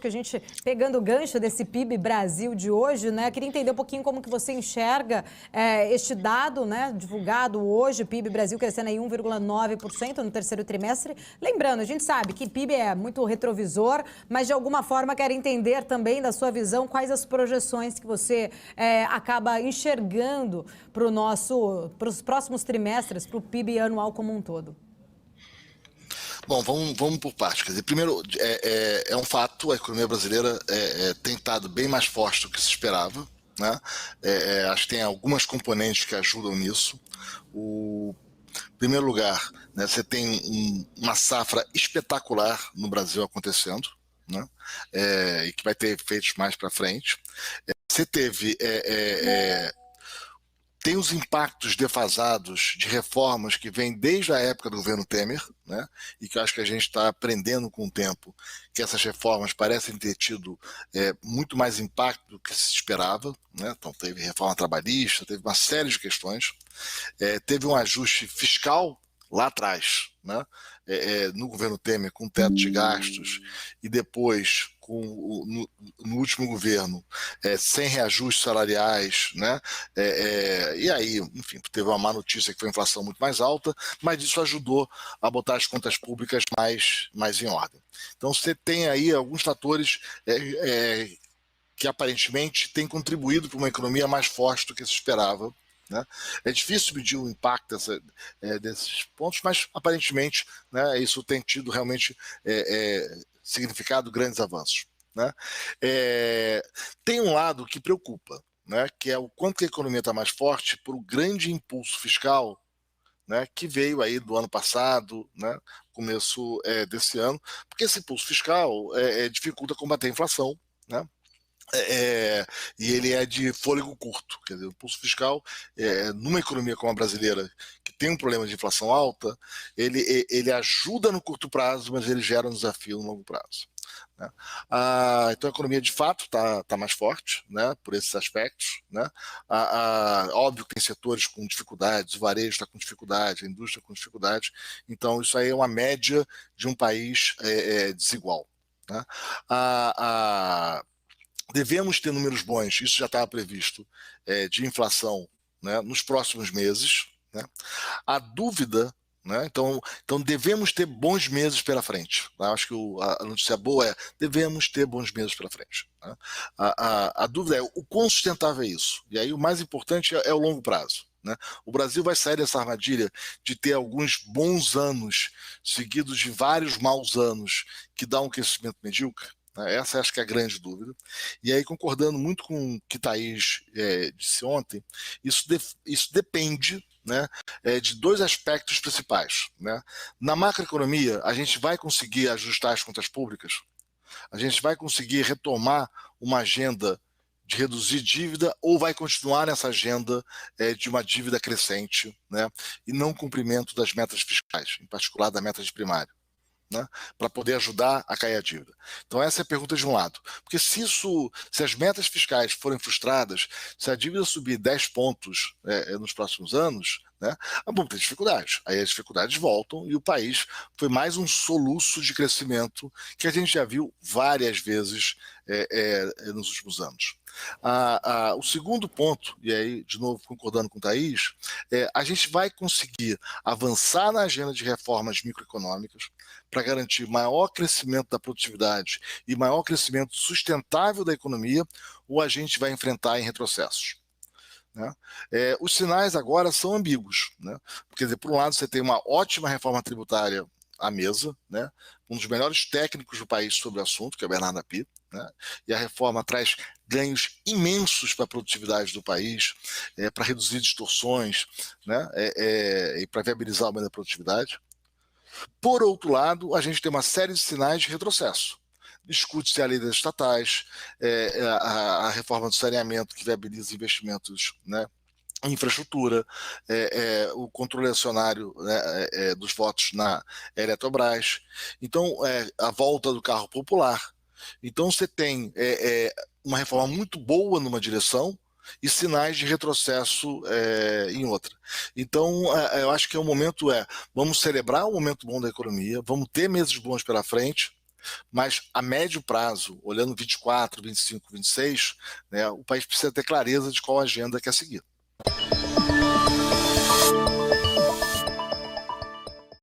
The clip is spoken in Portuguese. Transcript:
que a gente, pegando o gancho desse PIB Brasil de hoje, né, queria entender um pouquinho como que você enxerga este dado, né, divulgado hoje, PIB Brasil crescendo aí 1,9% no terceiro trimestre. Lembrando, a gente sabe que PIB é muito retrovisor, mas de alguma forma quero entender também da sua visão quais as projeções que você acaba enxergando para os próximos trimestres, para o PIB anual como um todo. Bom, vamos por partes. Quer dizer, primeiro, é um fato, a economia brasileira tem estado bem mais forte do que se esperava, né? Acho que tem algumas componentes que ajudam nisso. Em primeiro lugar, né, você tem uma safra espetacular no Brasil acontecendo, né? E que vai ter efeitos mais para frente. Você tem os impactos defasados de reformas que vêm desde a época do governo Temer, né? E que eu acho que a gente está aprendendo com o tempo que essas reformas parecem ter tido muito mais impacto do que se esperava, né? Então teve reforma trabalhista, teve uma série de questões, teve um ajuste fiscal lá atrás, né? No governo Temer, com teto de gastos, e depois no último governo sem reajustes salariais, né? E aí, enfim, teve uma má notícia que foi a inflação muito mais alta, mas isso ajudou a botar as contas públicas mais em ordem. Então você tem aí alguns fatores que aparentemente têm contribuído para uma economia mais forte do que se esperava, né? É difícil medir o impacto desses pontos, mas aparentemente, né, isso tem tido realmente significado grandes avanços, né? Tem um lado que preocupa, né, que é o quanto que a economia está mais forte por um grande impulso fiscal, né, que veio aí do ano passado, né, começo desse ano, porque esse impulso fiscal dificulta combater a inflação, né? E ele é de fôlego curto, quer dizer, o impulso fiscal, numa economia como a brasileira, que tem um problema de inflação alta, ele ajuda no curto prazo, mas ele gera um desafio no longo prazo, né? Então a economia de fato está mais forte, né, por esses aspectos, né? Óbvio que tem setores com dificuldades, o varejo está com dificuldade, a indústria com dificuldade, então isso aí é uma média de um país desigual, né? Devemos ter números bons, isso já estava previsto, de inflação, né, nos próximos meses, né? A dúvida, né, então devemos ter bons meses pela frente, né? Acho que a notícia boa devemos ter bons meses pela frente, né? A dúvida é o quão sustentável é isso, e aí o mais importante é o longo prazo, né? O Brasil vai sair dessa armadilha de ter alguns bons anos seguidos de vários maus anos que dá um crescimento medíocre? Essa acho que é a grande dúvida. E aí, concordando muito com o que Thaís disse ontem, isso depende, né, de dois aspectos principais, né? Na macroeconomia, a gente vai conseguir ajustar as contas públicas, a gente vai conseguir retomar uma agenda de reduzir dívida ou vai continuar nessa agenda de uma dívida crescente, né, e não cumprimento das metas fiscais, em particular da meta de primário, né, para poder ajudar a cair a dívida. Então essa é a pergunta de um lado. Porque se as metas fiscais forem frustradas, se a dívida subir 10 pontos nos próximos anos, né, vamos ter dificuldades. Aí as dificuldades voltam e o país foi mais um soluço de crescimento que a gente já viu várias vezes nos últimos anos. O segundo ponto, e aí de novo concordando com o Thaís, a gente vai conseguir avançar na agenda de reformas microeconômicas para garantir maior crescimento da produtividade e maior crescimento sustentável da economia, ou a gente vai enfrentar em retrocessos, né? Os sinais agora são ambíguos, né? Porque, por um lado, você tem uma ótima reforma tributária à mesa, né? Um dos melhores técnicos do país sobre o assunto, que é o Bernardo Api, né? E a reforma traz ganhos imensos para a produtividade do país, para reduzir distorções, né? E para viabilizar o aumento da produtividade. Por outro lado, a gente tem uma série de sinais de retrocesso. Discute-se a lei das estatais, a reforma do saneamento que viabiliza investimentos, né, em infraestrutura, o controle acionário, né, dos votos na Eletrobras. Então, a volta do carro popular. Então, você tem uma reforma muito boa numa direção e sinais de retrocesso em outra. Então, eu acho que vamos celebrar o momento bom da economia, vamos ter meses bons pela frente, Mas a médio prazo, olhando 24, 25, 26, né, o país precisa ter clareza de qual agenda quer seguir.